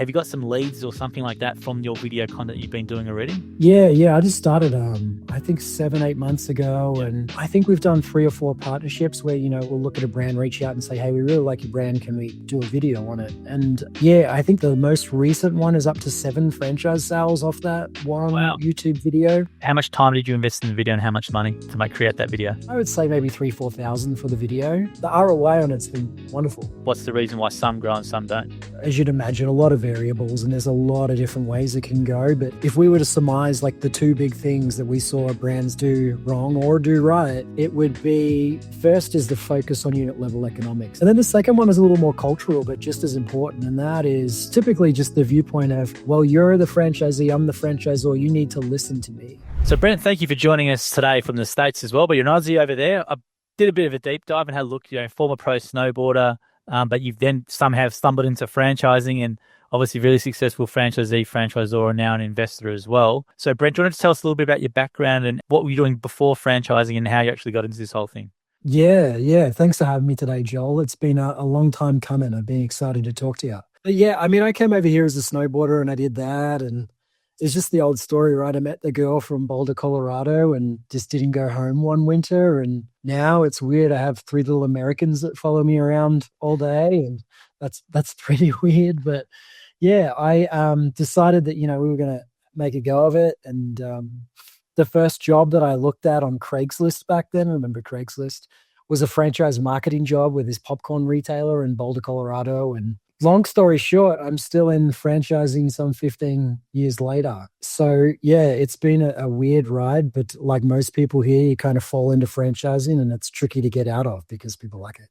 have you got some leads or something like that from your video content you've been doing already? Yeah. I just started, I think 7-8 months ago. And I think we've done 3 or 4 partnerships where, we'll look at a brand, reach out and say, hey, we really like your brand. Can we do a video on it? And I think the most recent one is up to 7 franchise sales off that one YouTube video. How much time did you invest in the video and how much money to create that video? I would say maybe 3,000-4,000 for the video. The ROI on it's been wonderful. What's the reason why some grow and some don't? As you'd imagine, a lot of variables, and there's a lot of different ways it can go. But if we were to surmise like the 2 big things that we saw brands do wrong or do right, it would be, first is the focus on unit level economics. And then the second one is a little more cultural, but just as important. And that is typically just the viewpoint of, well, you're the franchisee, I'm the franchisor, you need to listen to me. So Brent, thank you for joining us today from the States as well, but you're an Aussie over there. I did a bit of a deep dive and had a look, former pro snowboarder, but you've then somehow stumbled into franchising and obviously really successful franchisee, franchisor, and now an investor as well. So Brent, do you want to tell us a little bit about your background and what were you doing before franchising and how you actually got into this whole thing? Yeah. Thanks for having me today, Joel. It's been a long time coming. I've been excited to talk to you. But I came over here as a snowboarder and I did that. And it's just the old story, right? I met the girl from Boulder, Colorado and just didn't go home one winter. And now it's weird. I have 3 little Americans that follow me around all day. And that's pretty weird. But I decided that, we were going to make a go of it. And the first job that I looked at on Craigslist back then, I remember Craigslist, was a franchise marketing job with this popcorn retailer in Boulder, Colorado. And long story short, I'm still in franchising some 15 years later. So it's been a weird ride, but like most people here, you kind of fall into franchising and it's tricky to get out of because people like it.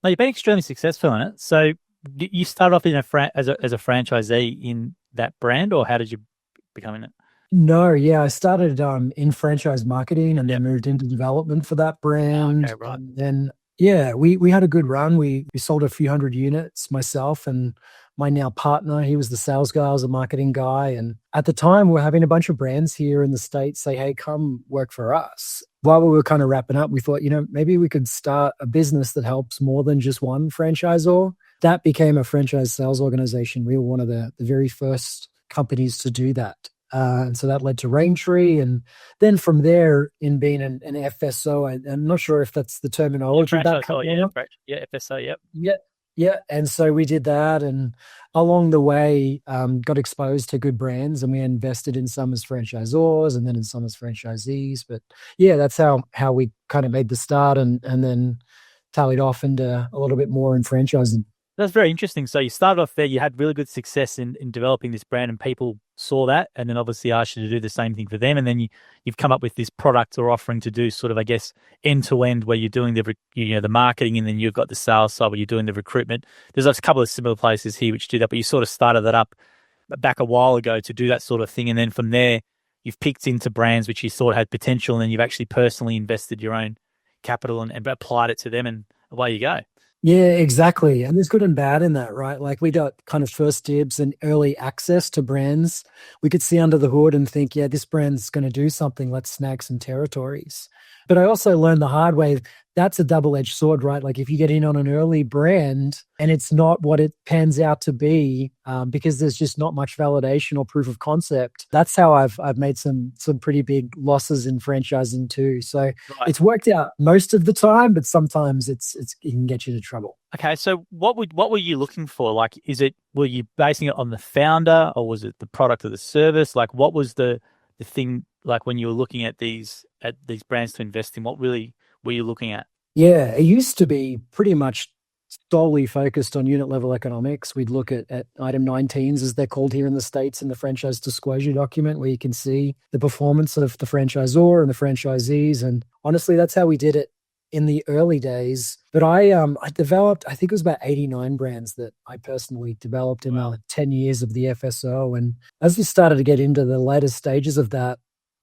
Now, you've been extremely successful in it. So you started off in as a franchisee in that brand, or how did you become in it? No, I started in franchise marketing and then moved into development for that brand. Okay, right. And then we had a good run. We sold a few hundred units, myself and my now partner. He was the sales guy, I was a marketing guy. And at the time, we're having a bunch of brands here in the States say, hey, come work for us. While we were kind of wrapping up, we thought, maybe we could start a business that helps more than just one franchisor. That became a franchise sales organization. We were one of the very first companies to do that. And so that led to Raintree. And then from there, in being an FSO, I'm not sure if that's the terminology. FSO, yep. Yeah. And so we did that. And along the way, got exposed to good brands and we invested in some as franchisors and then in some as franchisees. But that's how we kind of made the start and then tallied off into a little bit more in franchising. That's very interesting. So you started off there, you had really good success in developing this brand and people saw that and then obviously asked you to do the same thing for them. And then you've come up with this product or offering to do sort of, I guess, end-to-end where you're doing the marketing and then you've got the sales side where you're doing the recruitment. There's a couple of similar places here which do that, but you sort of started that up back a while ago to do that sort of thing. And then from there, you've picked into brands which you thought had potential and then you've actually personally invested your own capital and applied it to them and away you go. Yeah, exactly. And there's good and bad in that, right? Like we got kind of first dibs and early access to brands. We could see under the hood and think, this brand's going to do something. Let's snag some territories. But I also learned the hard way, that's a double-edged sword, right? Like if you get in on an early brand and it's not what it pans out to be because there's just not much validation or proof of concept, that's how I've made some pretty big losses in franchising too. So It's worked out most of the time, but sometimes it can get you into trouble. Okay, so what were you looking for? Like, were you basing it on the founder or was it the product or the service? Like, what was the thing like when you were looking at these brands to invest in? What really were you looking at? Yeah, it used to be pretty much solely focused on unit level economics. We'd look at item 19s, as they're called here in the States, in the franchise disclosure document, where you can see the performance of the franchisor and the franchisees. And honestly, that's how we did it in the early days. But I developed, I think it was about 89 brands that I personally developed in the 10 years of the FSO. And as we started to get into the later stages of that,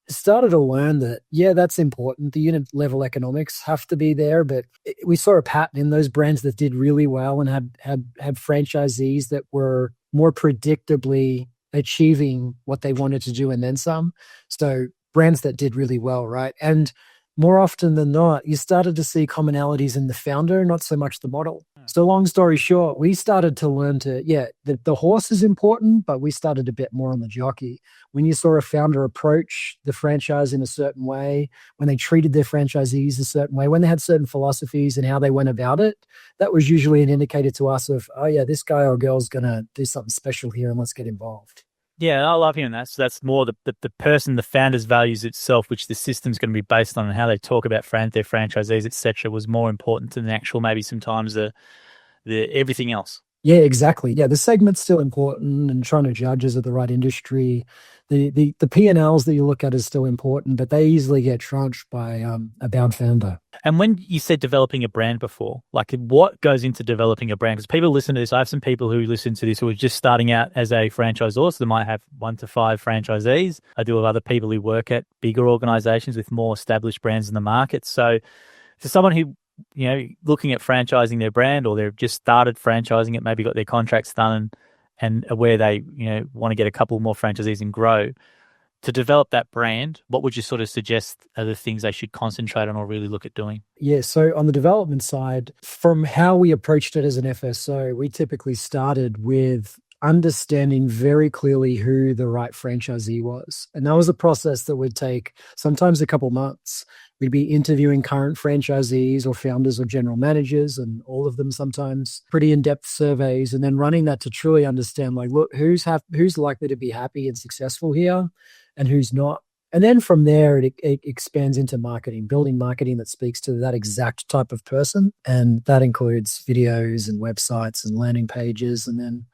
started to learn that, that's important. The unit level economics have to be there, but we saw a pattern in those brands that did really well and had franchisees that were more predictably achieving what they wanted to do and then some. So brands that did really well, right? And more often than not, you started to see commonalities in the founder, not so much the model. So long story short, we started to learn the horse is important, but we started a bit more on the jockey. When you saw a founder approach the franchise in a certain way, when they treated their franchisees a certain way, when they had certain philosophies and how they went about it, that was usually an indicator to us of, oh yeah, this guy or girl's going to do something special here and let's get involved. Yeah, I love hearing that. So that's more the person, the founder's values itself, which the system's going to be based on, and how they talk about their franchisees, etc., was more important than the actual, maybe sometimes the everything else. Yeah, exactly. Yeah, the segment's still important, and trying to judge is it the right industry. The P&Ls that you look at is still important, but they easily get tranched by a bound founder. And when you said developing a brand before, like what goes into developing a brand? Because people listen to this. I have some people who listen to this who are just starting out as a franchisor, so they might have 1 to 5 franchisees. I deal with other people who work at bigger organizations with more established brands in the market. So for someone who, looking at franchising their brand, or they've just started franchising it, maybe got their contracts done and where they, want to get a couple more franchisees and grow, to develop that brand, what would you sort of suggest are the things they should concentrate on or really look at doing? Yeah, so on the development side, from how we approached it as an FSO, we typically started with understanding very clearly who the right franchisee was. And that was a process that would take sometimes a couple months. We'd be interviewing current franchisees or founders or general managers, and all of them sometimes pretty in-depth surveys, and then running that to truly understand, like, look, who's likely to be happy and successful here and who's not. And then from there, it expands into marketing, building marketing that speaks to that exact type of person. And that includes videos and websites and landing pages. And then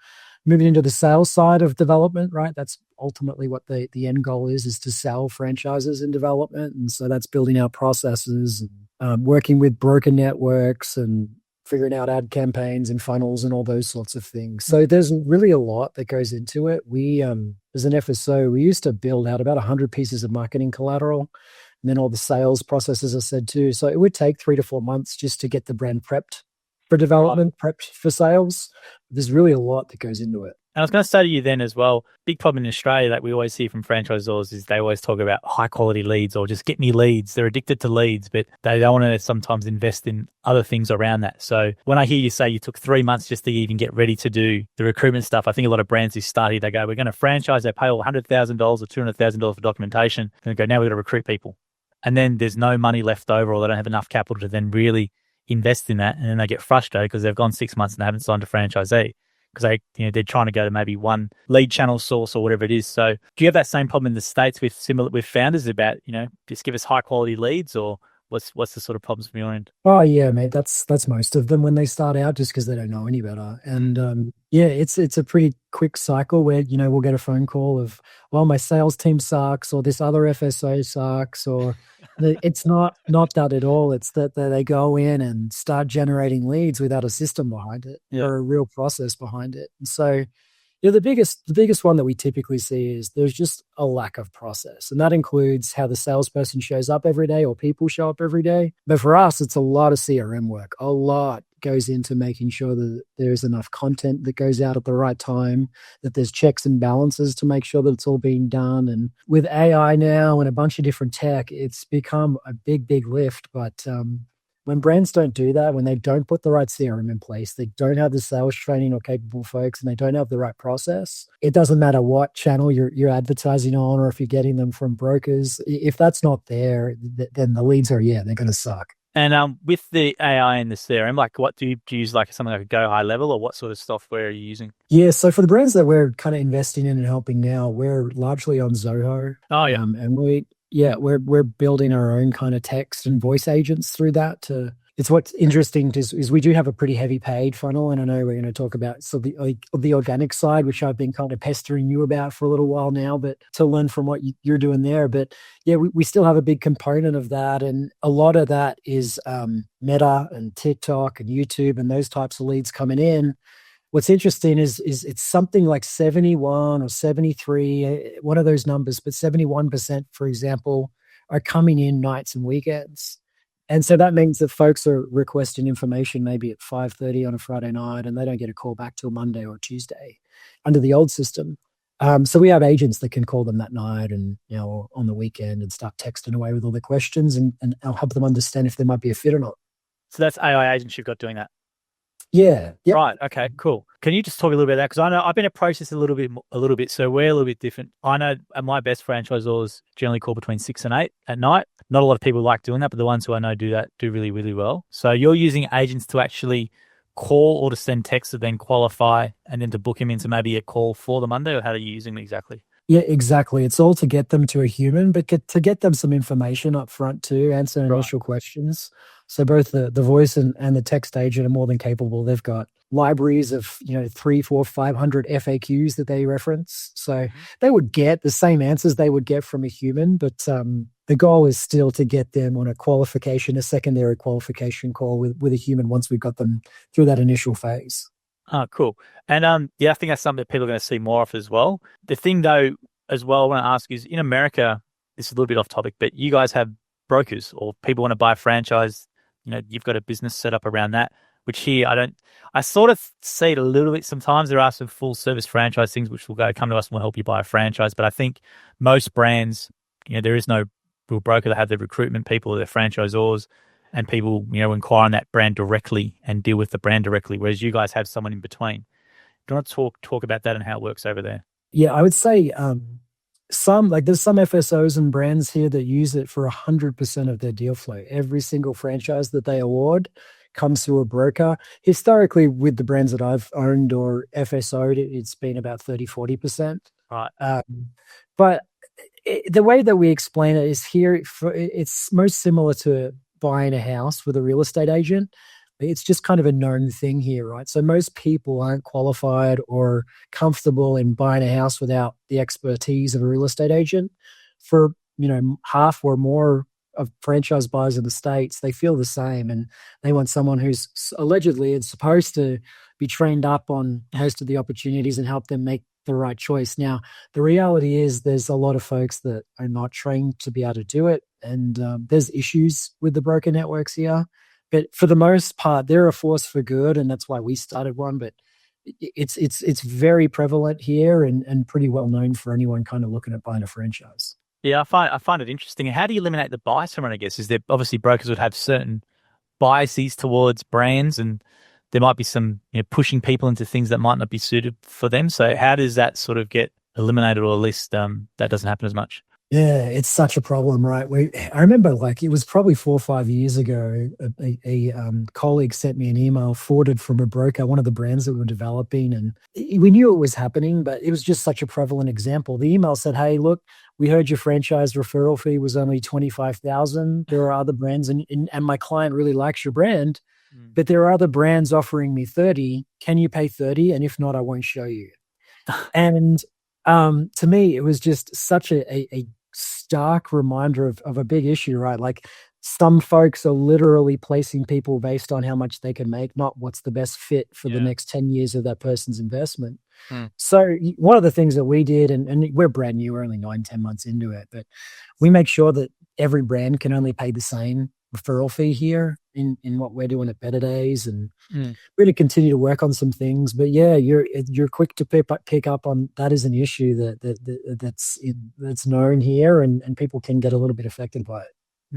moving into the sales side of development, right? That's ultimately what the end goal is to sell franchises in development. And so that's building out processes, and working with broker networks, and figuring out ad campaigns and funnels and all those sorts of things. So there's really a lot that goes into it. We, as an FSO, we used to build out about 100 pieces of marketing collateral, and then all the sales processes are said too. So it would take 3 to 4 months just to get the brand prepped for development, prepped for sales. There's really a lot that goes into it. And I was going to say to you then as well, big problem in Australia that we always see from franchisors is they always talk about high quality leads, or just get me leads. They're addicted to leads, but they don't want to sometimes invest in other things around that. So when I hear you say you took 3 months just to even get ready to do the recruitment stuff, I think a lot of brands who start here, they go, we're going to franchise, they pay all $100,000 or $200,000 for documentation, and they go, now we've got to recruit people. And then there's no money left over, or they don't have enough capital to then really invest in that, and then they get frustrated because they've gone 6 months and they haven't signed a franchisee because they're trying to go to maybe one lead channel source or whatever it is. So do you have that same problem in the States with founders about, just give us high quality leads, or what's the sort of problems from your end? Oh yeah, mate. That's most of them when they start out, just because they don't know any better. And it's a pretty quick cycle where we'll get a phone call of, well, my sales team sucks, or this other FSO sucks, or it's not that at all. It's that they go in and start generating leads without a system behind it, or a real process behind it. And so the biggest one that we typically see is there's just a lack of process. And that includes how the salesperson shows up every day, or people show up every day. But for us, it's a lot of CRM work. A lot goes into making sure that there's enough content that goes out at the right time, that there's checks and balances to make sure that it's all being done. And with AI now and a bunch of different tech, it's become a big lift. But when brands don't do that, when they don't put the right CRM in place, they don't have the sales training or capable folks, and they don't have the right process, it doesn't matter what channel you're advertising on, or if you're getting them from brokers. If that's not there, then the leads are, they're going to suck. And with the AI and the CRM, like what do you use, like something like a Go High Level, or what sort of software are you using? Yeah, so for the brands that we're kind of investing in and helping now, we're largely on Zoho. Oh yeah. And we're building our own kind of text and voice agents through that. It's what's interesting is we do have a pretty heavy paid funnel, and I know we're going to talk about the organic side, which I've been kind of pestering you about for a little while now, but to learn from what you're doing there. But yeah, we still have a big component of that, and a lot of that is Meta and TikTok and YouTube and those types of leads coming in. What's interesting is it's something like 71 or 73, one of those numbers, but 71%, for example, are coming in nights and weekends. And so that means that folks are requesting information maybe at 5:30 on a Friday night, and they don't get a call back till Monday or Tuesday under the old system. So we have agents that can call them that night and on the weekend, and start texting away with all the questions, and I'll help them understand if there might be a fit or not. So that's AI agents you've got doing that? Yeah. Yep. Right. Okay. Cool. Can you just talk a little bit about that? Because I know I've been approached this a little bit, So we're a little bit different. I know my best franchisors generally call between 6 and 8 at night. Not a lot of people like doing that, but the ones who I know do that do really, really well. So you're using agents to actually call or to send texts to then qualify and then to book him into maybe a call for the Monday, or how are you using it exactly? Yeah, exactly. It's all to get them to a human, but to get them some information up front too, answer Right. initial questions. So both the voice and the text agent are more than capable. They've got libraries of, 3, 4, 500 FAQs that they reference. So they would get the same answers they would get from a human, but the goal is still to get them on a secondary qualification call with a human once we've got them through that initial phase. Oh, cool. And I think that's something that people are going to see more of as well. The thing though, as well, I want to ask is in America, this is a little bit off topic, but you guys have brokers or people want to buy a franchise. You've got a business set up around that, which here I sort of see it a little bit sometimes. There are some full service franchise things which will come to us and will help you buy a franchise. But I think most brands, there is no real broker. They have their recruitment people, their franchisors, and people, inquire on that brand directly and deal with the brand directly, whereas you guys have someone in between. Do you want to talk about that and how it works over there? Yeah, I would say there's some FSOs and brands here that use it for 100% of their deal flow. Every single franchise that they award comes through a broker. Historically, with the brands that I've owned or FSO'd, it's been about 30-40%. Right. But the way that we explain it is here, it's most similar to buying a house with a real estate agent. It's just kind of a known thing here, right? So most people aren't qualified or comfortable in buying a house without the expertise of a real estate agent. For, half or more of franchise buyers in the States, they feel the same, and they want someone who's allegedly and supposed to be trained up on most of the opportunities and help them make the right choice. Now, the reality is there's a lot of folks that are not trained to be able to do it, and there's issues with the broker networks here. But for the most part, they're a force for good, and that's why we started one. But it's very prevalent here and pretty well known for anyone kind of looking at buying a franchise. Yeah, I find it interesting. How do you eliminate the bias from it? I guess is there obviously brokers would have certain biases towards brands, and there might be some pushing people into things that might not be suited for them. So how does that sort of get eliminated, or at least that doesn't happen as much? Yeah, it's such a problem, right? I remember, it was probably 4 or 5 years ago, a colleague sent me an email forwarded from a broker, one of the brands that we were developing, and we knew it was happening, but it was just such a prevalent example. The email said, "Hey, look, we heard your franchise referral fee was only 25,000. There are other brands, and my client really likes your brand, but there are other brands offering me 30. Can you pay 30? And if not, I won't show you." And to me, it was just such a stark reminder of a big issue, right? Like, some folks are literally placing people based on how much they can make, not what's the best fit for the next 10 years of that person's investment. So one of the things that we did, and we're brand new, we're only 9-10 months into it, but we make sure that every brand can only pay the same referral fee here in what we're doing at Better Days, and we're going to continue to work on some things. But yeah, you're quick to pick up on that is an issue that's known here, and people can get a little bit affected by it.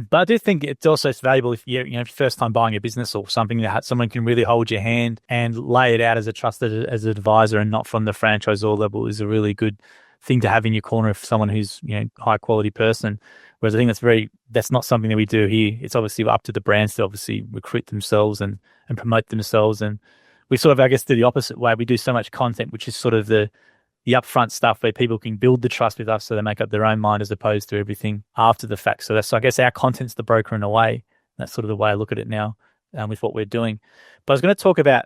But I do think it's also valuable if you're first time buying a business or something, that someone can really hold your hand and lay it out as a trusted as an advisor and not from the franchisor level is a really good thing to have in your corner if someone who's high quality person. Whereas I think that's not something that we do here. It's obviously up to the brands to obviously recruit themselves and promote themselves. And we sort of, I guess, do the opposite way. We do so much content, which is sort of the upfront stuff where people can build the trust with us so they make up their own mind as opposed to everything after the fact. So I guess our content's the broker in a way. That's sort of the way I look at it now with what we're doing. But I was going to talk about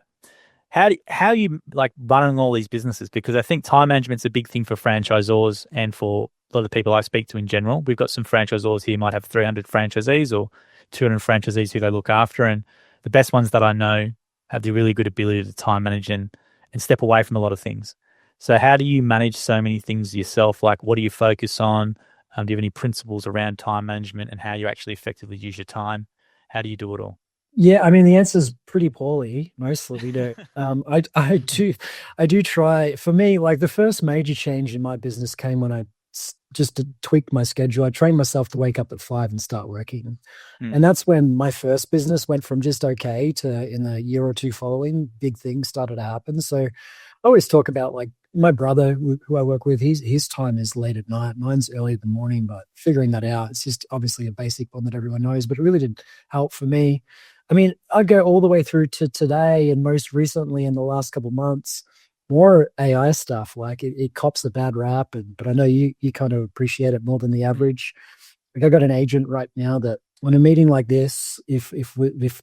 how you like running all these businesses, because I think time management's a big thing for franchisors and for a lot of the people I speak to in general. We've got some franchisors here might have 300 franchisees or 200 franchisees who they look after, and the best ones that I know have the really good ability to time manage and step away from a lot of things. So how do you manage so many things yourself? Like, what do you focus on? Do you have any principles around time management and how you actually effectively use your time? How do you do it all? Yeah, I mean, the answer is pretty poorly. Mostly we do. I do try. For me, like, the first major change in my business came when I just to tweak my schedule. I trained myself to wake up at 5 and start working. Mm. And that's when my first business went from just okay to, in the year or two following, big things started to happen. So I always talk about, like, my brother who I work with, his time is late at night. Mine's early in the morning, but figuring that out, it's just obviously a basic one that everyone knows, but it really did help for me. I mean, I'd go all the way through to today, and most recently in the last couple of months, more AI stuff. Like, it cops a bad rap, but I know you kind of appreciate it more than the average. Like, I got an agent right now that when a meeting like this, if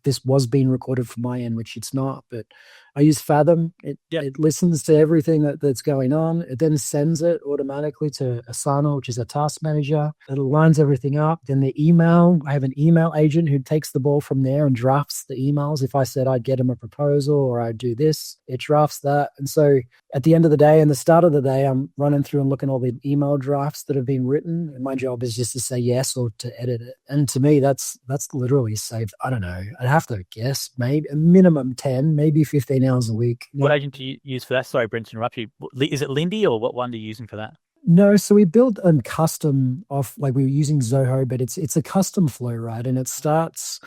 this was being recorded from my end, which it's not, but I use Fathom. It listens to everything that's going on. It then sends it automatically to Asana, which is a task manager. It lines everything up. Then the email, I have an email agent who takes the ball from there and drafts the emails. If I said I'd get him a proposal or I'd do this, it drafts that. And so at the end of the day and the start of the day, I'm running through and looking at all the email drafts that have been written. And my job is just to say yes or to edit it. And to me, that's literally saved, I don't know, I'd have to guess, maybe a minimum 10, maybe 15 hours a week. What agent do you use for that? Sorry, Brent, to interrupt you. Is it Lindy, or what one are you using for that? No, so we built a custom off, like, we were using Zoho, but it's a custom flow, right? And it starts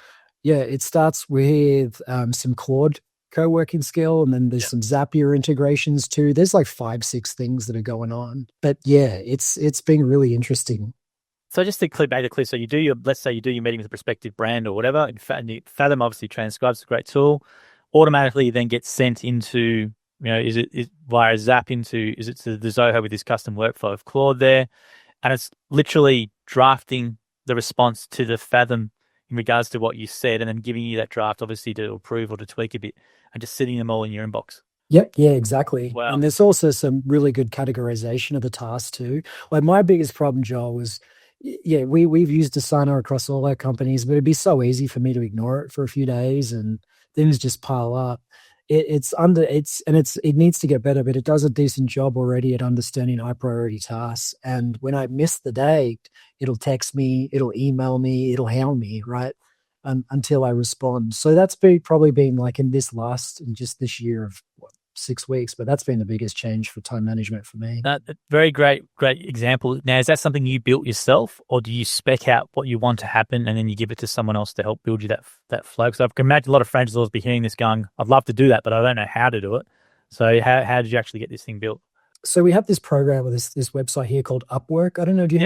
with some Claude co-working skill, and then there's some Zapier integrations too. There's like 5-6 things that are going on. But yeah, it's been really interesting. So just to clip back to clear, so let's say you do your meeting with a prospective brand or whatever. Fathom obviously transcribes, a great tool. Automatically then gets sent into, is it via Zap is it to the Zoho with this custom workflow of Claude there, and it's literally drafting the response to the Fathom in regards to what you said, and then giving you that draft obviously to approve or to tweak a bit, and just sitting them all in your inbox. Yep. Yeah, exactly. Wow. And there's also some really good categorization of the tasks too. Like, my biggest problem, Joel, was, we've used Asana across all our companies, but it'd be so easy for me to ignore it for a few days and things just pile up. It needs to get better, but it does a decent job already at understanding high priority tasks. And when I miss the day, it'll text me, it'll email me, it'll hound me, right? Until I respond. So that's probably been like in just this year of 6 weeks, but that's been the biggest change for time management for me. Very great example. Now, is that something you built yourself, or do you spec out what you want to happen and then you give it to someone else to help build you that flow? Because I can imagine a lot of franchisors be hearing this going, I'd love to do that, but I don't know how to do it. So how did you actually get this thing built? So we have this program with this website here called Upwork. I don't know, have you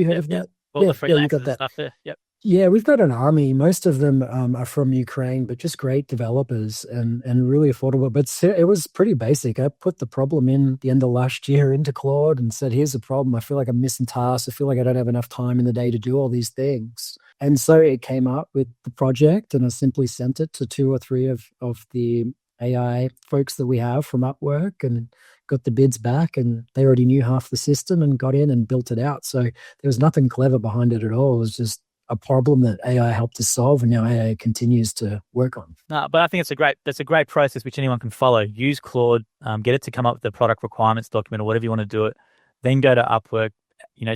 heard of that? All the freelancers you got that stuff there. Yep. Yeah, we've got an army. Most of them are from Ukraine, but just great developers and really affordable. But it was pretty basic. I put the problem in the end of last year into Claude and said, here's the problem. I feel like I'm missing tasks. I feel like I don't have enough time in the day to do all these things. And so it came up with the project, and I simply sent it to 2 or 3 of the AI folks that we have from Upwork and got the bids back, and they already knew half the system and got in and built it out. So there was nothing clever behind it at all. It was just a problem that AI helped us solve, and now AI continues to work on. No, but I think that's a great process which anyone can follow. Use Claude, get it to come up with the product requirements document or whatever you want to do it. Then go to Upwork,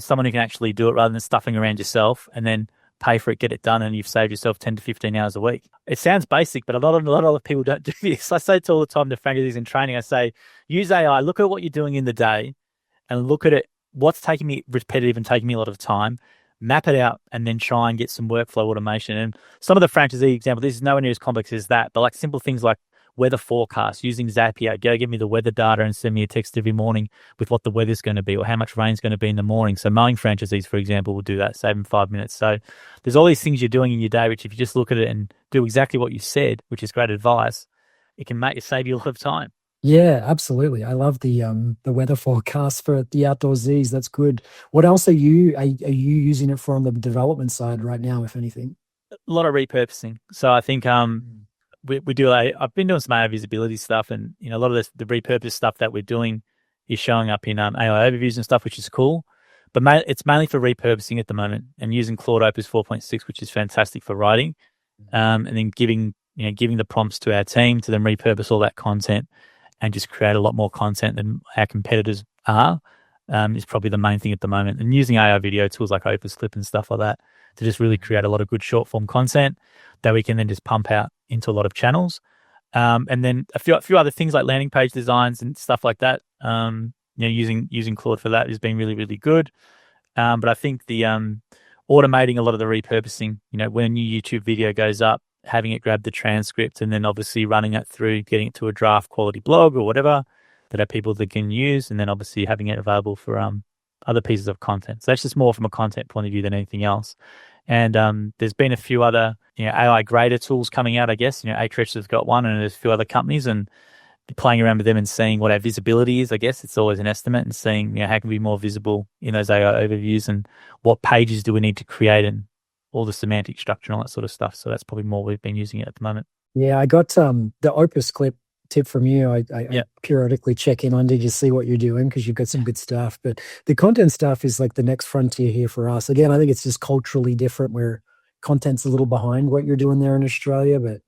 someone who can actually do it rather than stuffing around yourself, and then pay for it, get it done, and you've saved yourself 10 to 15 hours a week. It sounds basic, but a lot of people don't do this. I say it all the time to franchisees in training. I say, use AI, look at what you're doing in the day, and look at it, what's taking me repetitive and taking me a lot of time. Map it out, and then try and get some workflow automation. And some of the franchisee examples, this is nowhere near as complex as that, but like simple things like weather forecast, using Zapier, go give me the weather data and send me a text every morning with what the weather's going to be or how much rain's going to be in the morning. So mowing franchisees, for example, will do that, save them 5 minutes. So there's all these things you're doing in your day, which if you just look at it and do exactly what you said, which is great advice, it can save you a lot of time. Yeah, absolutely. I love the weather forecast for the outdoorsy. That's good. What else are you using it for on the development side right now, if anything? A lot of repurposing. So I think we do. I've been doing some AI visibility stuff, and a lot of the repurposed stuff that we're doing is showing up in AI overviews and stuff, which is cool. But it's mainly for repurposing at the moment, and using Claude Opus 4.6, which is fantastic for writing, and then giving the prompts to our team to then repurpose all that content and just create a lot more content than our competitors are, is probably the main thing at the moment. And using AI video tools like Opus Clip and stuff like that to just really create a lot of good short form content that we can then just pump out into a lot of channels. And then a few other things like landing page designs and stuff like that. using Claude for that has been really, really good. But I think the automating a lot of the repurposing, when a new YouTube video goes up, having it grab the transcript and then obviously running it through, getting it to a draft quality blog or whatever that are people that can use, and then obviously having it available for other pieces of content. So that's just more from a content point of view than anything else. And there's been a few other AI grader tools coming out, I guess. Ahrefs has got one, and there's a few other companies, and playing around with them and seeing what our visibility is. I guess it's always an estimate, and seeing how can we be more visible in those AI overviews, and what pages do we need to create, and all the semantic structure and all that sort of stuff. So that's probably more we've been using it at the moment. Yeah, I got the Opus Clip tip from you. I periodically check in on, did you see what you're doing? Because you've got some good stuff. But the content stuff is like the next frontier here for us. Again, I think it's just culturally different, where content's a little behind what you're doing there in Australia. But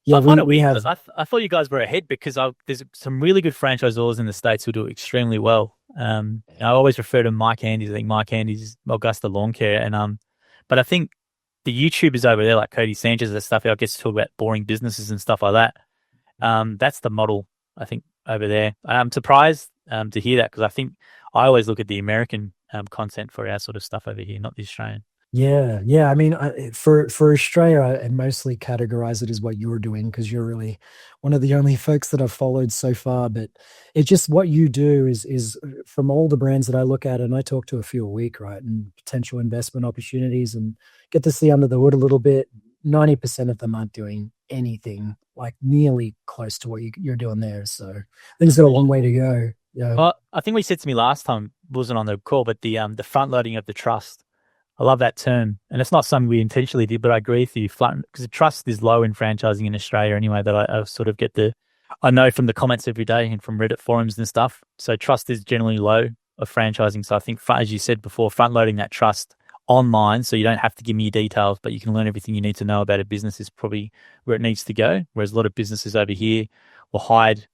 yeah, we have. I thought you guys were ahead, because there's some really good franchisors in the States who do extremely well. I always refer to Mike Andes. I think Mike Andes is Augusta Lawn Care, and but I think the YouTubers over there, like Cody Sanchez and stuff, I guess, talk about boring businesses and stuff like that. That's the model, I think, over there. I'm surprised to hear that, because I think I always look at the American content for our sort of stuff over here, not the Australian. Yeah. I mean, for Australia, I mostly categorize it as what you're doing, because you're really one of the only folks that I've followed so far. But it's just what you do is from all the brands that I look at, and I talk to a few a week, right, and potential investment opportunities, and get to see under the hood a little bit. 90% of them aren't doing anything like nearly close to what you're doing there. So I think it's got a long way to go. Yeah. Well, I think what you said to me last time wasn't on the call, but the front loading of the trust. I love that term, and it's not something we intentionally did, but I agree with you. Because the trust is low in franchising in Australia anyway. That I sort of I know from the comments every day and from Reddit forums and stuff. So trust is generally low of franchising. So I think, as you said before, front loading that trust online, so you don't have to give me your details, but you can learn everything you need to know about a business, is probably where it needs to go. Whereas a lot of businesses over here will hide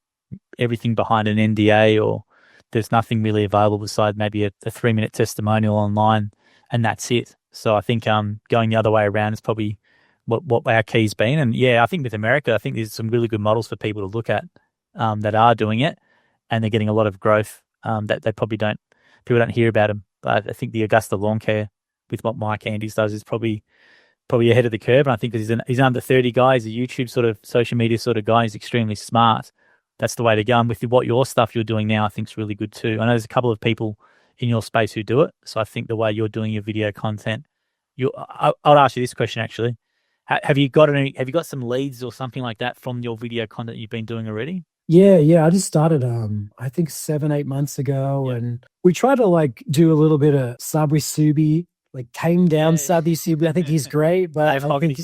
everything behind an NDA, or there's nothing really available beside maybe a 3-minute testimonial online, and that's it. So I think going the other way around is probably what our key's been. And yeah, I think with America, I think there's some really good models for people to look at that are doing it, and they're getting a lot of growth that people don't hear about them. But I think the Augusta Lawn Care, with what Mike Andes does, is probably ahead of the curve. And I think he's under 30 guy. He's a YouTube sort of social media sort of guy. He's extremely smart. That's the way to go. And with what your stuff you're doing now, I think is really good too. I know there's a couple of people in your space who do it. So I think the way you're doing your video content, I'll ask you this question actually. Have you got some leads or something like that from your video content you've been doing already? Yeah. I just started, I think 7-8 months ago, and we try to do a little bit of Sabri Subi, tame down Sabri Subi. I think he's great, but I think,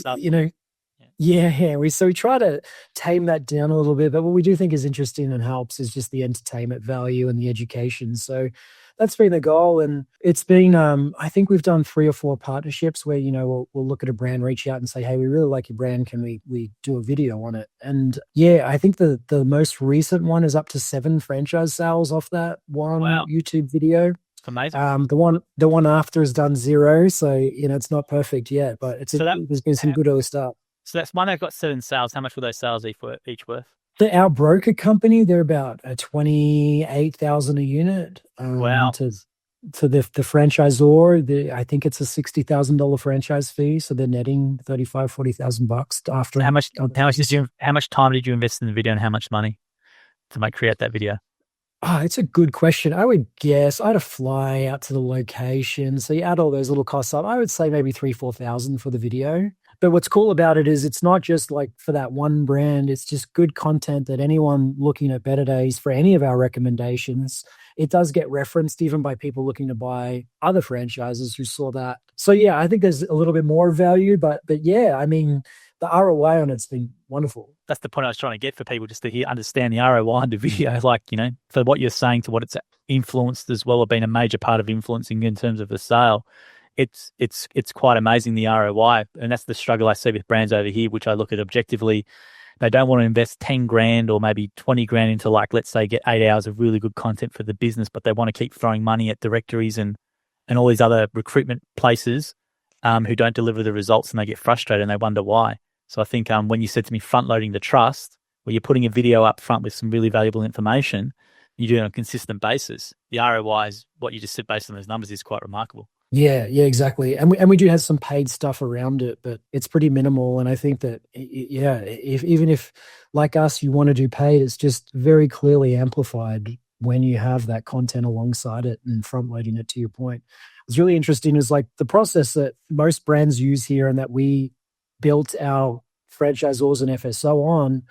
we try to tame that down a little bit. But what we do think is interesting and helps is just the entertainment value and the education. So that's been the goal. And it's been, I think we've done 3 or 4 partnerships where, we'll look at a brand, reach out and say, hey, we really like your brand. Can we do a video on it? And yeah, I think the most recent one is up to 7 franchise sales off that one YouTube video. Amazing. The one after has done 0, so it's not perfect yet, but there's been some good early start. So that's one that got 7 sales. How much were those sales each worth? Our broker company, they're about 28,000 a unit. Wow. To the franchisor, I think it's a $60,000 franchise fee, so they're netting $35,000-$40,000 after. How much time did you invest in the video, and how much money to create that video? It's a good question. I would guess I had to fly out to the location. So you add all those little costs up, I would say maybe $3,000-$4,000 for the video. But what's cool about it is it's not just for that one brand. It's just good content that anyone looking at Better Days for any of our recommendations, it does get referenced even by people looking to buy other franchises who saw that. So yeah, I think there's a little bit more value, but yeah, I mean, the ROI on it's been wonderful. That's the point I was trying to get for people, just to understand the ROI on the video. For what you're saying to what it's influenced as well, or been a major part of influencing in terms of the sale. It's quite amazing, the ROI. And that's the struggle I see with brands over here, which I look at objectively. They don't want to invest 10 grand or maybe 20 grand into let's say get 8 hours of really good content for the business, but they want to keep throwing money at directories and all these other recruitment places who don't deliver the results, and they get frustrated and they wonder why. So I think when you said to me front loading the trust, where you're putting a video up front with some really valuable information, you do it on a consistent basis, the ROI is what you just said based on those numbers is quite remarkable. Yeah, exactly. And we do have some paid stuff around it, but it's pretty minimal. And I think that yeah, even if like us, you want to do paid, it's just very clearly amplified when you have that content alongside it and front loading it. To your point, it's really interesting. Is like the process that most brands use here, and that we built our franchisors and FSO on.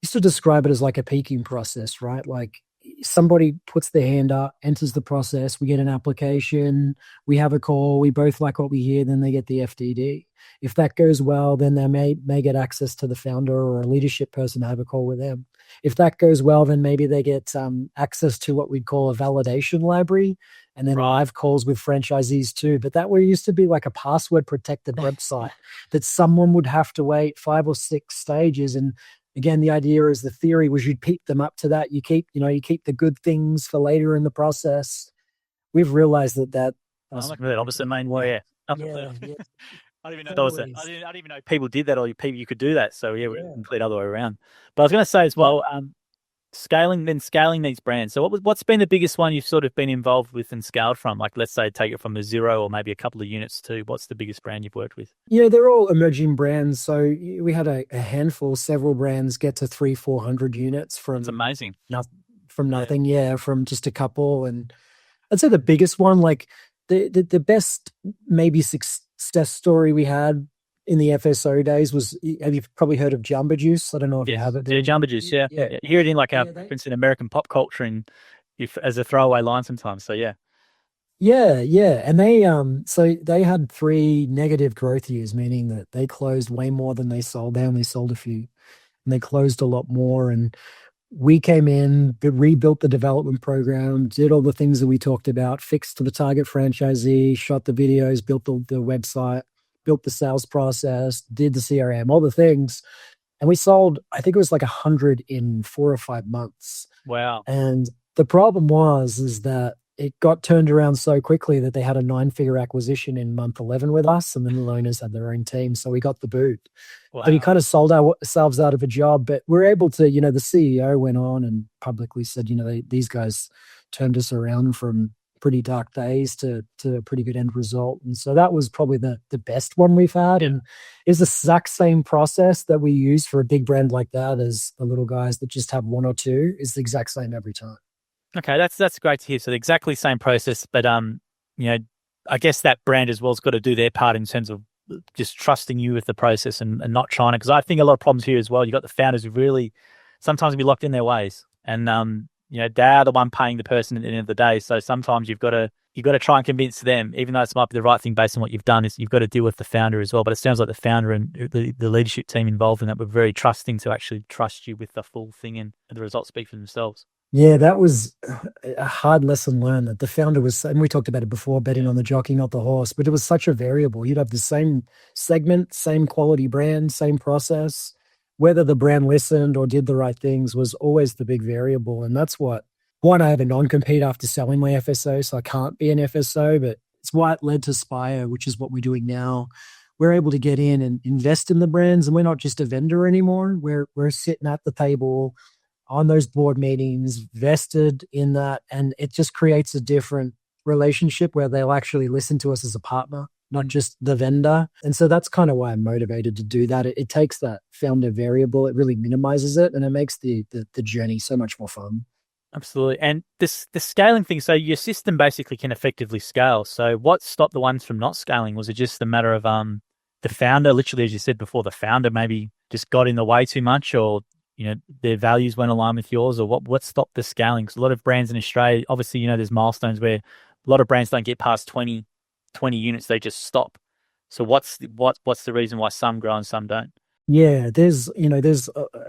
Used to describe it as like a peaking process, right? Like somebody puts their hand up, enters the process, we get an application, we have a call, we both like what we hear, then they get the FDD. If that goes well, then they may get access to the founder or a leadership person to have a call with them. If that goes well, then maybe they get access to what we'd call a validation library, and then live calls with franchisees too. But that used to be like a password protected website that someone would have to wait 5 or 6 stages. And again, the idea is, the theory was you'd keep them up to that. You keep the good things for later in the process. We've realized that. I'm like that opposite main way. Yeah. Yeah. I didn't even know that. I didn't even know people did that, or you could do that. So yeah, we're the complete other way around. But I was going to say as well, scaling these brands. So what's been the biggest one you've sort of been involved with and scaled from? Like, let's say take it from a 0 or maybe a couple of units to what's the biggest brand you've worked with? Yeah, they're all emerging brands. So we had a handful, several brands get to 300-400 units from. It's amazing. From nothing. Yeah, from just a couple. And I'd say the biggest one, like the best maybe success story we had in the FSO days was, have you probably heard of Jamba Juice? I don't know if you have it. Yeah, Jamba Juice, yeah. Hear it in like our Prince in American pop culture and as a throwaway line sometimes. So yeah. Yeah. And they had 3 negative growth years, meaning that they closed way more than they sold. They only sold a few, and they closed a lot more. And we came in, rebuilt the development program, did all the things that we talked about, fixed to the target franchisee, shot the videos, built the website, built the sales process, did the CRM, all the things. And we sold, I think it was like 100 in 4 or 5 months. Wow. And the problem is that it got turned around so quickly that they had a 9-figure acquisition in month 11 with us, and then the owners had their own team. So we got the boot. Wow. But we kind of sold ourselves out of a job, but we're able to, the CEO went on and publicly said, these guys turned us around from pretty dark days to a pretty good end result. And so that was probably the best one we've had. And it's the exact same process that we use for a big brand like that as the little guys that just have 1 or 2 is the exact same every time. Okay, that's great to hear. So the exactly same process, but I guess that brand as well has got to do their part in terms of just trusting you with the process and not trying to. Because I think a lot of problems here as well. You got the founders who really sometimes be locked in their ways, and they're the one paying the person at the end of the day. So sometimes you've got to try and convince them, even though it might be the right thing based on what you've done. Is you've got to deal with the founder as well. But it sounds like the founder and the leadership team involved in that were very trusting to actually trust you with the full thing, and the results speak for themselves. Yeah, that was a hard lesson learned, that the founder was, and we talked about it before, betting on the jockey, not the horse, but it was such a variable. You'd have the same segment, same quality brand, same process. Whether the brand listened or did the right things was always the big variable. And that's one, I have a non-compete after selling my FSO, so I can't be an FSO, but it's why it led to Spire, which is what we're doing now. We're able to get in and invest in the brands, and we're not just a vendor anymore. We're sitting at the table on those board meetings, vested in that, and it just creates a different relationship where they'll actually listen to us as a partner, not just the vendor. And so that's kind of why I'm motivated to do that. It takes that founder variable, it really minimizes it, and it makes the journey so much more fun. Absolutely. And the scaling thing, so your system basically can effectively scale. So what stopped the ones from not scaling? Was it just a matter of the founder, literally, as you said before, the founder maybe just got in the way too much, or their values won't align with yours, or what stopped the scaling? Because a lot of brands in Australia, obviously, there's milestones where a lot of brands don't get past 20 units, they just stop. So what's the reason why some grow and some don't? Yeah, there's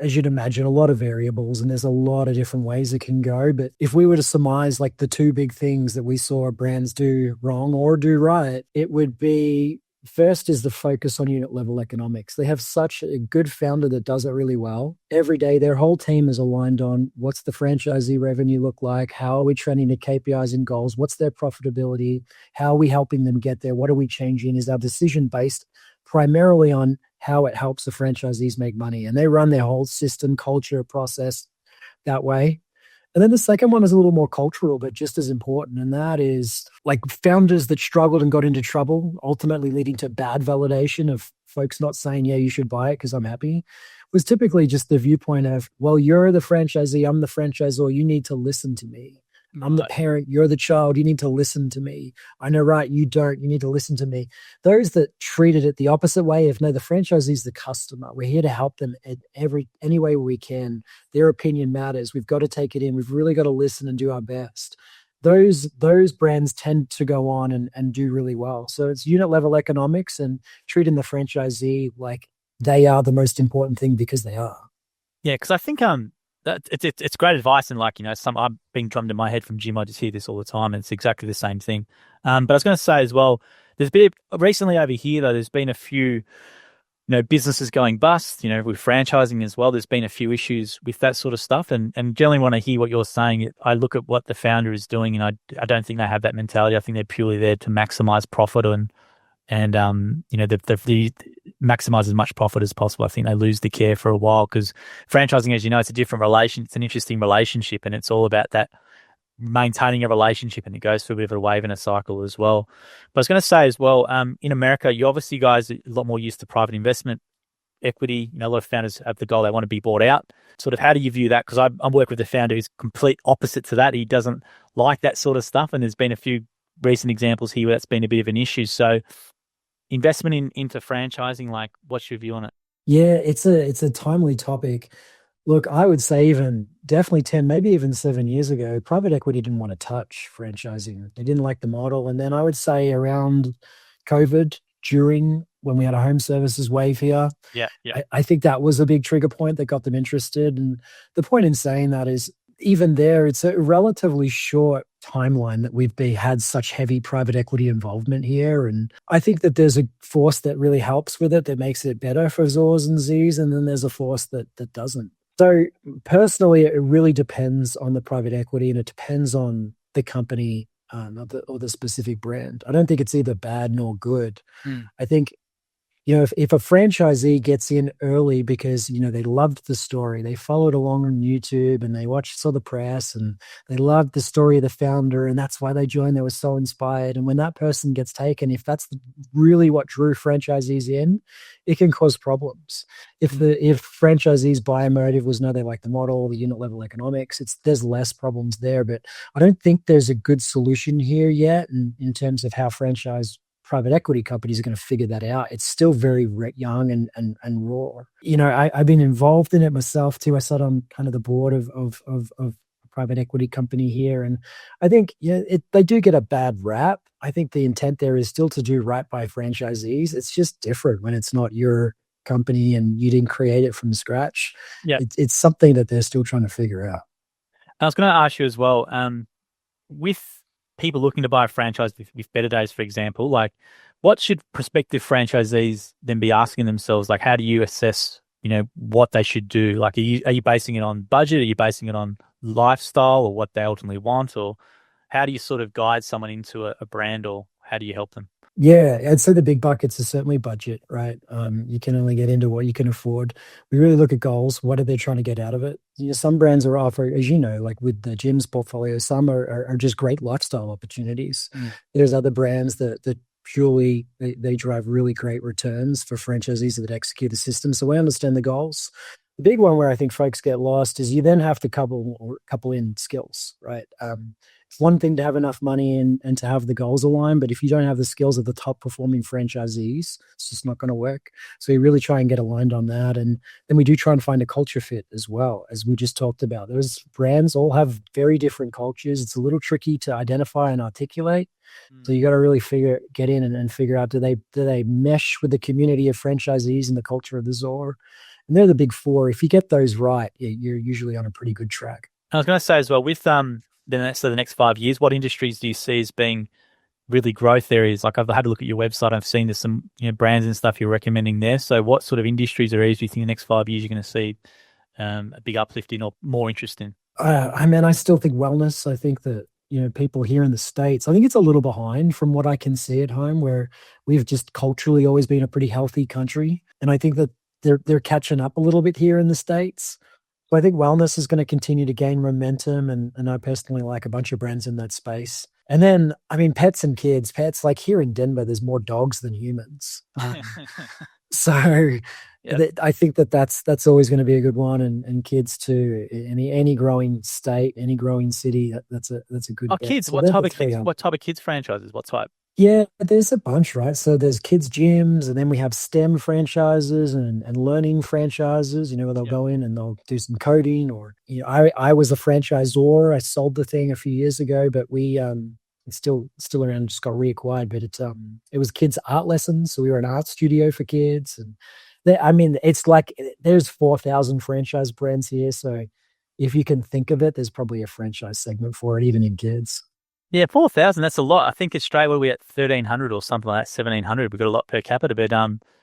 as you'd imagine, a lot of variables, and there's a lot of different ways it can go. But if we were to surmise like the 2 big things that we saw brands do wrong or do right, it would be, first is the focus on unit level economics. They have such a good founder that does it really well. Every day, their whole team is aligned on what's the franchisee revenue look like? How are we trending to KPIs and goals? What's their profitability? How are we helping them get there? What are we changing? Is our decision based primarily on how it helps the franchisees make money? And they run their whole system, culture, process that way. And then the second one is a little more cultural, but just as important. And that is like founders that struggled and got into trouble, ultimately leading to bad validation of folks not saying, yeah, you should buy it because I'm happy, was typically just the viewpoint of, well, you're the franchisee, I'm the franchisor, you need to listen to me. I'm the parent, you're the child, you need to listen to me. I know, right, you don't, you need to listen to me. Those that treated it the opposite way of, no, the franchisee is the customer. We're here to help them in any way we can. Their opinion matters. We've got to take it in. We've really got to listen and do our best. Those brands tend to go on and do really well. So it's unit level economics and treating the franchisee like they are the most important thing because they are. Yeah, because I think it's great advice, and like, you know, I'm being drummed in my head from Jim. I just hear this all the time, and it's exactly the same thing. But I was going to say as well, there's been recently over here though, there's been a few, you know, businesses going bust. You know, with franchising as well, there's been a few issues with that sort of stuff, and generally when I hear what you're saying, I look at what the founder is doing, and I don't think they have that mentality. I think they're purely there to maximize profit and you know, the maximize as much profit as possible. I think they lose the care for a while, because franchising, as you know, it's a different relation. It's an interesting relationship, and it's all about that maintaining a relationship, and it goes through a bit of a wave and a cycle as well. But I was going to say as well, in America, you obviously guys are a lot more used to private investment equity. You know, a lot of founders have the goal they want to be bought out. Sort of, how do you view that? Because I'm working with a founder who's complete opposite to that. He doesn't like that sort of stuff, and there's been a few recent examples here where that's been a bit of an issue. So investment into franchising, like, what's your view on it? Yeah, it's a timely topic. Look, I would say even definitely 10, maybe even 7 years ago, private equity didn't want to touch franchising. They didn't like the model. And then I would say around COVID, during when we had a home services wave here, Yeah. I think that was a big trigger point that got them interested. And the point in saying that is, even there, it's a relatively short timeline that we've had such heavy private equity involvement here. And I think that there's a force that really helps with it, that makes it better for Zors and Zs, and then there's a force that doesn't. So personally, it really depends on the private equity, and it depends on the company or the specific brand. I don't think it's either bad nor good. I think, you know, if a franchisee gets in early because, you know, they loved the story, they followed along on YouTube and they saw the press and they loved the story of the founder, and that's why they joined, they were so inspired. And when that person gets taken, if that's really what drew franchisees in, it can cause problems. If franchisees' buyer motive was, no, they like the model, the unit level economics, there's less problems there. But I don't think there's a good solution here yet in terms of how private equity companies are going to figure that out. It's still very young and raw. You know, I've been involved in it myself too. I sat on kind of the board of a private equity company here, and I think, yeah, they do get a bad rap. I think the intent there is still to do right by franchisees. It's just different when it's not your company and you didn't create it from scratch. Yeah, it's something that they're still trying to figure out. I was going to ask you as well, with people looking to buy a franchise with Better Days, for example, like, what should prospective franchisees then be asking themselves? Like, how do you assess, you know, what they should do? Like, are you basing it on budget? Are you basing it on lifestyle, or what they ultimately want? Or how do you sort of guide someone into a brand, or how do you help them? Yeah, I'd say the big buckets are certainly budget, right? You can only get into what you can afford. We really look at goals. What are they trying to get out of it? You know, some brands are offering, as you know, like with the Jim's portfolio, some are just great lifestyle opportunities. There's other brands that purely they drive really great returns for franchisees that execute the system. So we understand the goals. The big one where I think folks get lost is you then have to couple in skills, right? It's one thing to have enough money and to have the goals aligned, but if you don't have the skills of the top performing franchisees, it's just not going to work. So we really try and get aligned on that. And then we do try and find a culture fit as well, as we just talked about. Those brands all have very different cultures. It's a little tricky to identify and articulate. So you got to really get in and figure out, do they mesh with the community of franchisees and the culture of the Zor? And they're the big four. If you get those right, you're usually on a pretty good track. I was going to say as well, with the next 5 years, what industries do you see as being really growth areas? Like, I've had a look at your website. I've seen there's some, you know, brands and stuff you're recommending there. So what sort of industries or areas do you think in the next 5 years you're going to see a big uplift in or more interest in? I still think wellness. I think that, you know, people here in the States, I think it's a little behind from what I can see at home, where we've just culturally always been a pretty healthy country. And I think that they're catching up a little bit here in the States. I think wellness is going to continue to gain momentum, and I personally like a bunch of brands in that space. And then, I mean, pets and kids. Pets, like here in Denver, there's more dogs than humans. So Yep. I think that's always going to be a good one, and kids too. Any growing state, any growing city, that's a good Oh, bet. kids. So What they're type the of three. kids? What type of kids franchises? What type? Yeah, there's a bunch, right? So there's kids gyms, and then we have STEM franchises and learning franchises, where they'll Yep. go in and they'll do some coding, or I was a franchisor. I sold the thing a few years ago, but it's still around, just got reacquired. But it was kids art lessons. So we were an art studio for kids. And I mean, it's like there's 4,000 franchise brands here. So if you can think of it, there's probably a franchise segment for it, even in kids. Yeah, 4,000. That's a lot. I think Australia we're at 1,300 or something like that, 1,700. We've got a lot per capita, but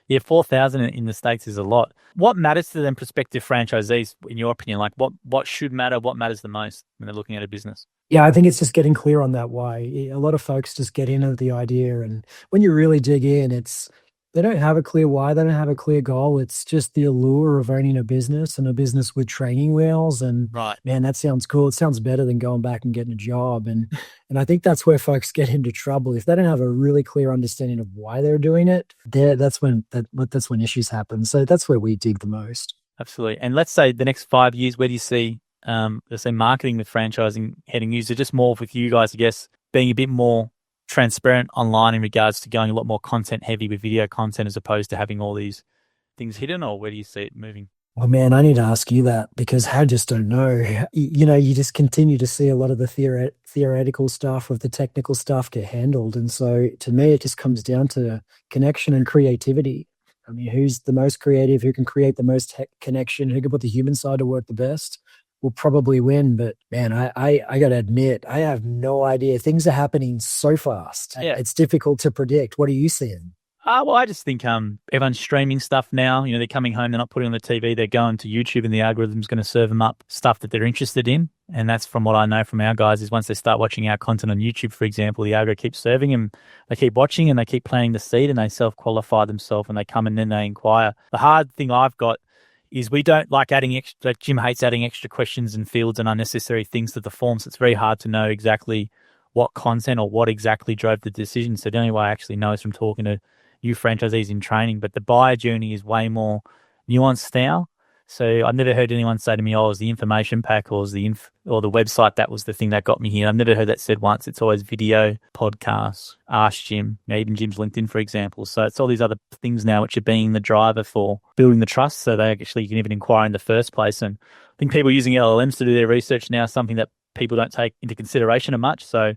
yeah, 4,000 in the States is a lot. What matters to them prospective franchisees, in your opinion? Like what should matter? What matters the most when they're looking at a business? Yeah, I think it's just getting clear on that why. A lot of folks just get in at the idea, and when you really dig in, they don't have a clear why, they don't have a clear goal. It's just the allure of owning a business, and a business with training wheels. And Right. man, that sounds cool. It sounds better than going back and getting a job. And I think that's where folks get into trouble. If they don't have a really clear understanding of why they're doing it, that's when issues happen. So that's where we dig the most. Absolutely. And let's say the next 5 years, where do you see, let's say, marketing with franchising heading? Is it just more with you guys, I guess, being a bit more transparent online in regards to going a lot more content heavy with video content as opposed to having all these things hidden, or where do you see it moving? Well, man, I need to ask you that, because I just don't know. You just continue to see a lot of the theoretical stuff with the technical stuff get handled. And so to me, it just comes down to connection and creativity. I mean, who's the most creative, who can create the most connection, who can put the human side to work the best, will probably win. But man, I got to admit, I have no idea. Things are happening so fast. Yeah. It's difficult to predict. What are you seeing? Well, I just think everyone's streaming stuff now. They're coming home, they're not putting on the TV, they're going to YouTube, and the algorithm's going to serve them up stuff that they're interested in. And that's from what I know from our guys, is once they start watching our content on YouTube, for example, the algo keeps serving them. They keep watching and they keep planting the seed, and they self-qualify themselves, and they come and then they inquire. The hard thing I've got is we don't like adding extra, Jim hates adding extra questions and fields and unnecessary things to the forms. It's very hard to know exactly what content or what exactly drove the decision. So the only way I actually know is from talking to you franchisees in training, but the buyer journey is way more nuanced now. So I've never heard anyone say to me, "Oh, it was the information pack, or it was or the website that was the thing that got me here." I've never heard that said once. It's always video, podcasts, Ask Jim, even Jim's LinkedIn, for example. So it's all these other things now which are being the driver for building the trust. So they actually can even inquire in the first place. And I think people are using LLMs to do their research now, something that people don't take into consideration much. So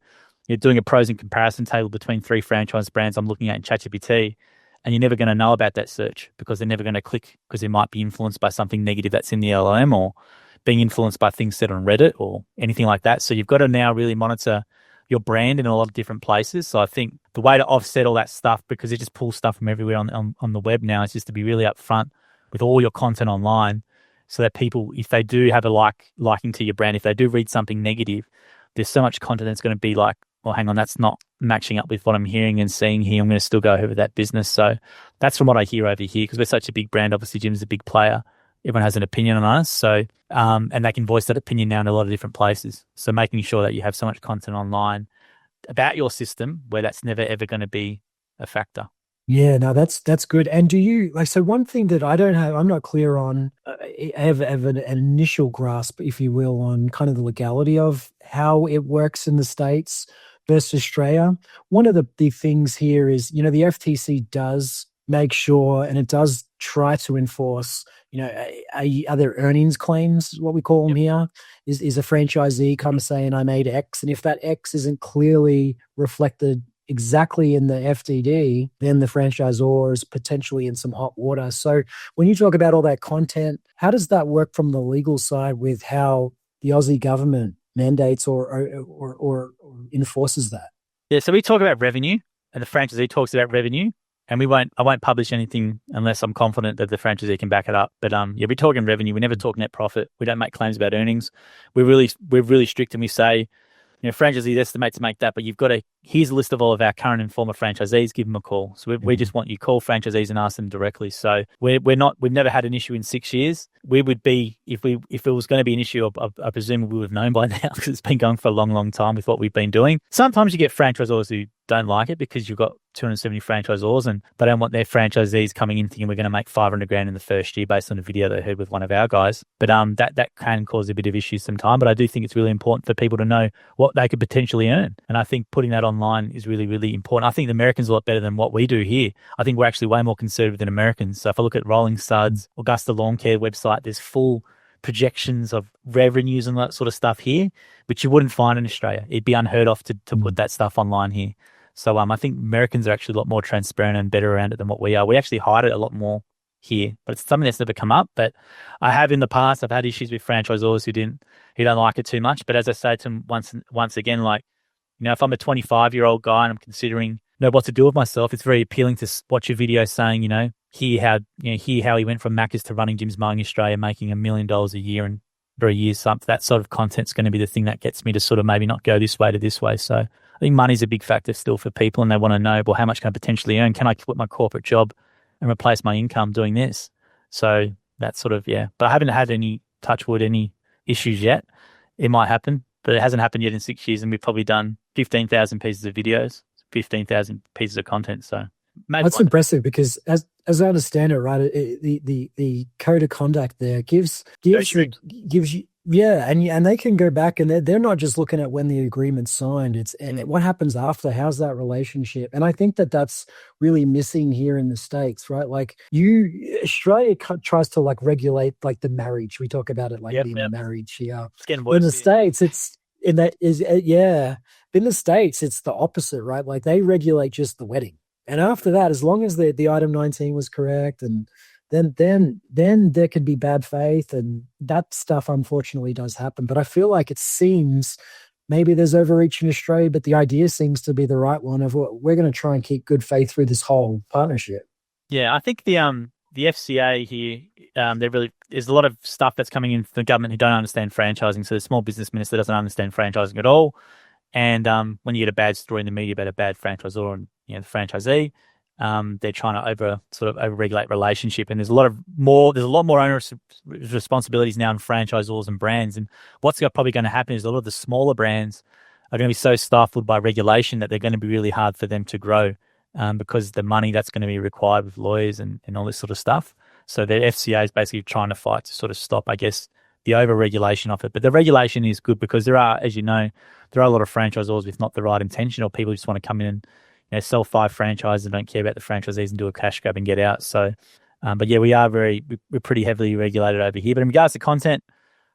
you're doing a pros and comparison table between 3 franchise brands I'm looking at in ChatGPT, and you're never going to know about that search because they're never going to click, because it might be influenced by something negative that's in the LLM, or being influenced by things said on Reddit or anything like that. So you've got to now really monitor your brand in a lot of different places. So I think the way to offset all that stuff, because it just pulls stuff from everywhere on the web now, is just to be really upfront with all your content online, so that people, if they do have a liking to your brand, if they do read something negative, there's so much content that's going to be like, well, hang on, that's not matching up with what I'm hearing and seeing here. I'm going to still go over that business. So that's from what I hear over here, because we're such a big brand. Obviously, Jim's a big player. Everyone has an opinion on us. So, and they can voice that opinion now in a lot of different places. So making sure that you have so much content online about your system where that's never, ever going to be a factor. Yeah, no, that's good. And do you so one thing that I'm not clear on, I have an initial grasp, if you will, on kind of the legality of how it works in the States versus Australia. One of the things here is, the FTC does make sure, and it does try to enforce, are there earnings claims, what we call them here, is a franchisee kind of saying, I made X, and if that X isn't clearly reflected exactly in the FDD, then the franchisor is potentially in some hot water. So when you talk about all that content, how does that work from the legal side with how the Aussie government mandates or enforces that? Yeah, so we talk about revenue, and the franchisee talks about revenue, and I won't publish anything unless I'm confident that the franchisee can back it up. But yeah, we're talking revenue. We never talk net profit. We don't make claims about earnings. We're really strict, and we say, franchisees estimate to make that, but you've got to, here's a list of all of our current and former franchisees, give them a call. So we just want you to call franchisees and ask them directly. So we've never had an issue in 6 years. We would be, if it was going to be an issue, I presume we would have known by now because it's been going for a long, long time with what we've been doing. Sometimes you get franchisors who don't like it because you've got 270 franchisors and they don't want their franchisees coming in thinking we're going to make $500,000 in the first year based on a video they heard with one of our guys. But that can cause a bit of issues sometimes. But I do think it's really important for people to know what they could potentially earn. And I think putting that online is really, really important. I think the Americans are a lot better than what we do here. I think we're actually way more conservative than Americans. So if I look at Rolling Suds, Augusta Lawn Care website, there's full projections of revenues and that sort of stuff here, which you wouldn't find in Australia. It'd be unheard of to put that stuff online here. So I think Americans are actually a lot more transparent and better around it than what we are. We actually hide it a lot more here, but it's something that's never come up. But I have in the past, I've had issues with franchisors who don't like it too much. But as I say to them once again, like, if I'm a 25-year-old guy and I'm considering what to do with myself, it's very appealing to watch a video saying, hear how he went from Macca's to running gyms mowing Australia, making $1 million a year and for a year. Something that sort of content's going to be the thing that gets me to sort of maybe not go this way to this way. So I think money's a big factor still for people, and they want to know, well, how much can I potentially earn? Can I quit my corporate job and replace my income doing this? So that's sort of, yeah. But I haven't had any, touch wood, any issues yet. It might happen, but it hasn't happened yet in 6 years, and we've probably done 15,000 pieces of videos, 15,000 pieces of content. So that's impressive because as I understand it, right, the code of conduct there gives you, yeah, and they can go back and they're not just looking at when the agreement's signed. It's and what happens after. How's that relationship? And I think that's really missing here in the States, right? Like Australia tries to like regulate like the marriage. We talk about it like being a marriage here. In the States, it's in that is yeah. In the States, it's the opposite, right? Like they regulate just the wedding. And after that, as long as the item 19 was correct, and then there could be bad faith, and that stuff unfortunately does happen. But I feel like it seems maybe there's overreach in Australia, but the idea seems to be the right one of what we're going to try and keep good faith through this whole partnership. Yeah, I think the FCA here, there's a lot of stuff that's coming in from the government who don't understand franchising. So the small business minister doesn't understand franchising at all. And when you get a bad story in the media about a bad franchisor and the franchisee, they're trying to over-regulate relationship, and there's a lot more onerous responsibilities now in franchisors and brands. And what's probably going to happen is a lot of the smaller brands are going to be so stifled by regulation that they're going to be really hard for them to grow because the money that's going to be required with lawyers and all this sort of stuff. So the FCA is basically trying to fight to sort of stop, I guess, the over-regulation of it. But the regulation is good because there are, as you know, there are a lot of franchisors with not the right intention, or people just want to come in and sell 5 franchises and don't care about the franchisees and do a cash grab and get out. So, but yeah, we're pretty heavily regulated over here. But in regards to content,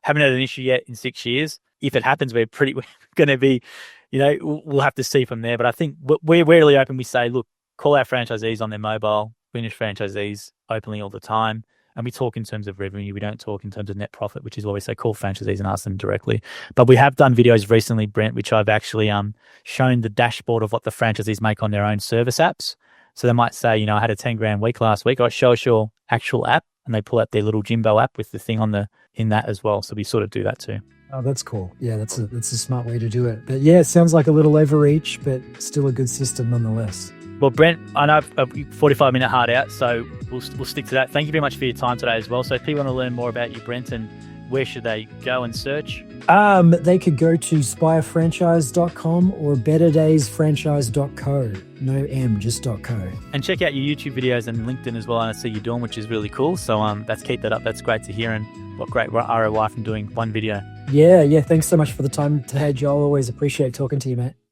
haven't had an issue yet in 6 years. If it happens, we're going to be, we'll have to see from there. But I think we're really open. We say, look, call our franchisees on their mobile, finish franchisees openly all the time. And we talk in terms of revenue. We don't talk in terms of net profit, which is why we say call franchisees and ask them directly. But we have done videos recently, Brent, which I've actually shown the dashboard of what the franchisees make on their own service apps. So they might say, I had a 10 grand week last week. I show us your actual app, and they pull out their little Jimbo app with the thing in that as well. So we sort of do that too. Oh, that's cool. Yeah, that's a smart way to do it. But yeah, it sounds like a little overreach, but still a good system nonetheless. Well, Brent, I know a 45-minute hard out, so we'll stick to that. Thank you very much for your time today as well. So if people want to learn more about you, Brent, and where should they go and search? They could go to spirefranchise.com or betterdaysfranchise.co. No M, just .co. And check out your YouTube videos and LinkedIn as well. I see you're doing, which is really cool. So let's keep that up. That's great to hear, and what great ROI from doing one video. Yeah. Thanks so much for the time today, Joel. Always appreciate talking to you, mate.